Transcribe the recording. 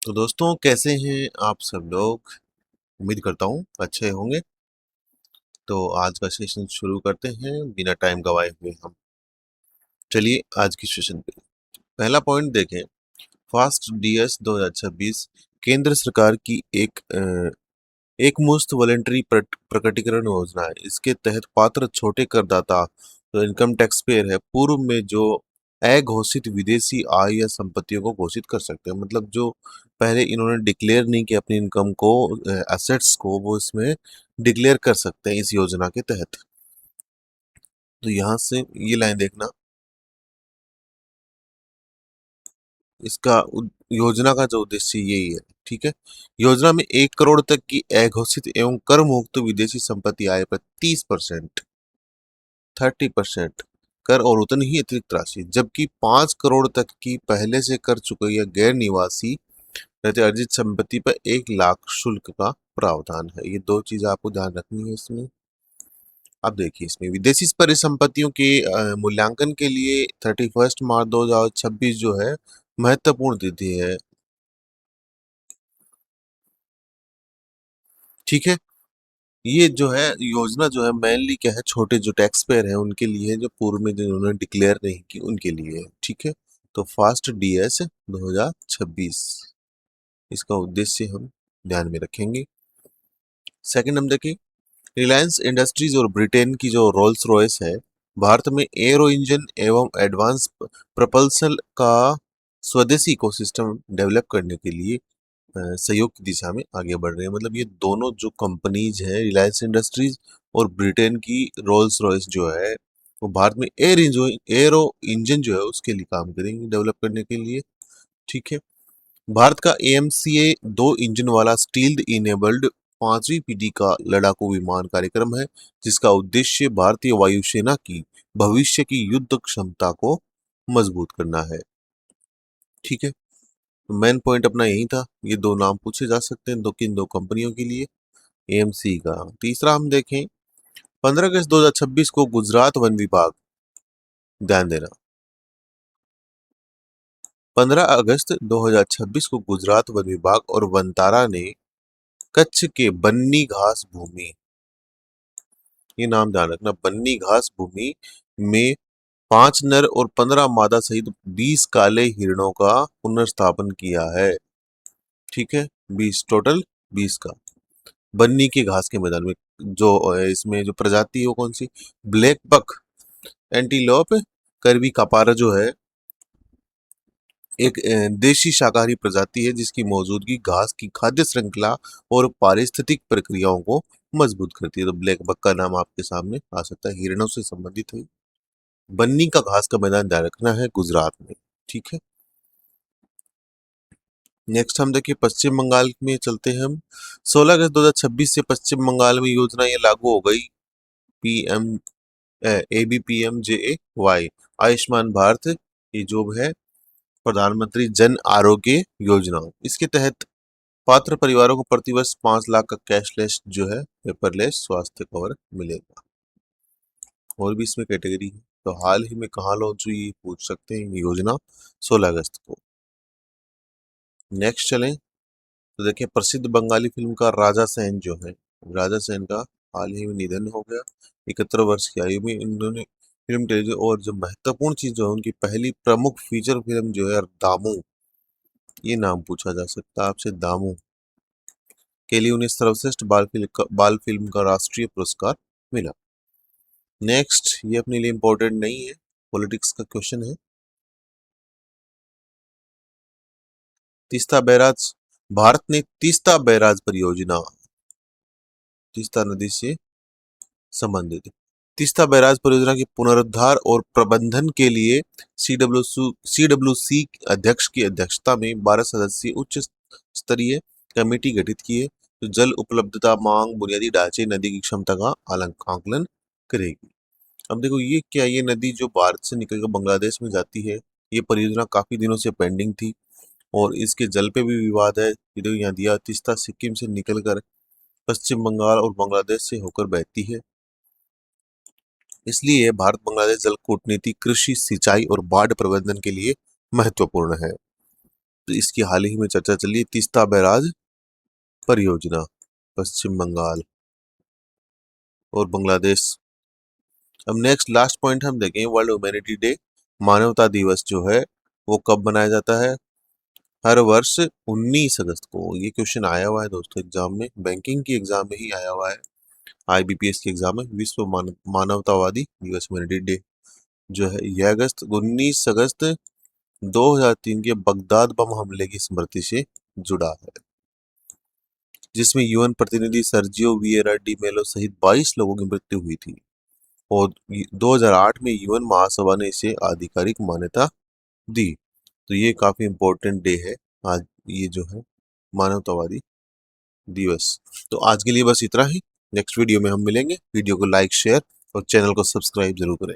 तो दोस्तों, कैसे हैं आप सब लोग। उम्मीद करता हूँ अच्छे होंगे। तो आज का सेशन शुरू करते हैं बिना टाइम गवाए हुए हम। चलिए आज की सेशन पे पहला पॉइंट देखें। फास्ट डीएस 2026 केंद्र सरकार की एक मुश्त वॉलेंटरी प्रकटीकरण योजना है। इसके तहत पात्र छोटे करदाता जो इनकम टैक्स पेयर है पूर्व में जो अघोषित विदेशी आय या संपत्तियों को घोषित कर सकते हैं। मतलब जो पहले इन्होंने डिक्लेयर नहीं किया अपनी इनकम को, एसेट्स को, वो इसमें डिक्लेयर कर सकते हैं इस योजना के तहत। तो यहाँ से ये लाइन देखना। योजना का जो उद्देश्य यही है। ठीक है। योजना में 1 करोड़ तक की अघोषित एवं कर मुक्त विदेशी संपत्ति आय पर 30%, 30% कर और उतनी ही अतिरिक्त राशि, जबकि 5 करोड़ तक की पहले से कर चुके या गैर निवासी रहते अर्जित संपत्ति पर 1 लाख शुल्क का प्रावधान है। ये दो चीजें आपको ध्यान रखनी है इसमें। अब देखिए, इसमें विदेशी परिसंपत्तियों के मूल्यांकन के लिए 31 मार्च 2026 जो है महत्वपूर्ण तिथि है। ठीक है। ये जो है योजना जो है मेनली क्या है, छोटे जो टैक्स पेयर हैं उनके लिए है, जो पूर्व में जिन्होंने डिक्लेयर नहीं की उनके लिए है। ठीक है। तो फास्ट डीएस 2026 इसका उद्देश्य हम ध्यान में रखेंगे। सेकंड हम देखें, रिलायंस इंडस्ट्रीज और ब्रिटेन की जो रोल्स रॉयस है, भारत में एरो इंजन एवं एडवांस प्रपल्सन का स्वदेशी इकोसिस्टम डेवलप करने के लिए सहयोग की दिशा में आगे बढ़ रहे हैं। मतलब ये दोनों जो कंपनीज हैं, रिलायंस इंडस्ट्रीज और ब्रिटेन की रोल्स रॉयस जो है, वो भारत में एरो इंजन जो है उसके लिए काम करेंगे डेवलप करने के लिए। ठीक है। भारत का एएमसीए 2 इंजन वाला स्टील्ड इनेबल्ड 5वीं पीढ़ी का लड़ाकू विमान कार्यक्रम है, जिसका उद्देश्य भारतीय वायुसेना की भविष्य की युद्ध क्षमता को मजबूत करना है। ठीक है। तो मेन पॉइंट अपना यही था। ये दो नाम पूछे जा सकते हैं दो किन दो कंपनियों के लिए एएमसी का। तीसरा हम देखें, 15 अगस्त 2026 को गुजरात वन विभाग, ध्यान देना, 15 अगस्त 2026 को गुजरात वन विभाग और वनतारा ने कच्छ के बन्नी घास भूमि, ये नाम ध्यान रखना, बन्नी घास भूमि में 5 नर और 15 मादा सहित 20 काले हिरणों का पुनर्स्थापन किया है। ठीक है। 20 टोटल, 20 का बन्नी के घास के मैदान में। जो इसमें जो प्रजाति है वो कौन सी, ब्लैक बक एंटीलोप करवी कपारा जो है एक देशी शाकाहारी प्रजाति है, जिसकी मौजूदगी घास की खाद्य श्रृंखला और पारिस्थितिक प्रक्रियाओं को मजबूत करती है। तो ब्लैक बक का नाम आपके सामने आ सकता है, हिरणों से संबंधित है। बन्नी का घास का मैदान ध्यान रखना है गुजरात में। ठीक है। नेक्स्ट हम देखिए पश्चिम बंगाल में चलते हैं हम। 16 अगस्त 2026 से पश्चिम बंगाल में योजना ये लागू हो गई, पीएम ABPMJAY, आयुष्मान भारत, ये जो है प्रधानमंत्री जन आरोग्य योजना। इसके तहत पात्र परिवारों को प्रतिवर्ष 5 लाख का कैशलेस जो है पेपरलेस स्वास्थ्य कवर मिलेगा। और भी इसमें कैटेगरी है। तो हाल ही में कहाँ लॉन्च हुई पूछ सकते हैं ये योजना, 16 अगस्त को। नेक्स्ट चलें तो देखिए, प्रसिद्ध बंगाली फिल्म का राजा सेन जो है, राजा सेन का हाल ही में निधन हो गया। 71 वर्ष की आयु में इन्होंने फिल्म टेलीविजन और जो महत्वपूर्ण चीज जो है, उनकी पहली प्रमुख फीचर फिल्म जो है दामू, ये नाम पूछा जा सकता है आपसे, दामू के लिए उन्हें सर्वश्रेष्ठ बाल फिल्म का राष्ट्रीय पुरस्कार मिला। नेक्स्ट, ये अपने लिए इंपॉर्टेंट नहीं है, पॉलिटिक्स का क्वेश्चन है। तीस्ता बैराज, भारत ने तीस्ता बैराज परियोजना, तीस्ता नदी से संबंधित तीस्ता बैराज परियोजना के पुनरुद्धार और प्रबंधन के लिए सीडब्ल्यूसी अध्यक्ष की अध्यक्षता में 12 सदस्यीय उच्च स्तरीय कमेटी गठित की है, जो जल उपलब्धता, मांग, बुनियादी ढांचे, नदी की क्षमता का आकलन करेगी। अब देखो ये क्या, ये नदी जो भारत से निकलकर बांग्लादेश में जाती है, ये परियोजना काफी दिनों से पेंडिंग थी और इसके जल पे भी विवाद है। ये देखो यहाँ दिया, तीस्ता सिक्किम से निकलकर पश्चिम बंगाल और बांग्लादेश से होकर बहती है। इसलिए भारत बांग्लादेश जल कूटनीति कृषि, सिंचाई और बाढ़ प्रबंधन के लिए महत्वपूर्ण है। तो इसकी हाल ही में चर्चा चली तीस्ता बैराज परियोजना, पश्चिम बंगाल और बांग्लादेश। अब नेक्स्ट लास्ट पॉइंट हम देखें, वर्ल्ड ह्यूमैनिटी डे, मानवता दिवस जो है वो कब मनाया जाता है? हर वर्ष 19 अगस्त को। ये क्वेश्चन आया हुआ है दोस्तों एग्जाम में, बैंकिंग की एग्जाम में ही आया हुआ है, आईबीपीएस की एग्जाम में। विश्व मानवतावादी दिवस, ह्यूमैनिटी डे जो है यह 19 अगस्त 2003 के बगदाद बम हमले की स्मृति से जुड़ा है, जिसमें यूएन प्रतिनिधि सर्जियो विएरा डी मेलो सहित 22 लोगों की मृत्यु हुई थी और 2008 में यूएन महासभा ने इसे आधिकारिक मान्यता दी। तो ये काफी इंपॉर्टेंट डे है आज, ये जो है मानवतावादी दिवस। तो आज के लिए बस इतना ही। नेक्स्ट वीडियो में हम मिलेंगे। वीडियो को लाइक, शेयर और चैनल को सब्सक्राइब जरूर करें।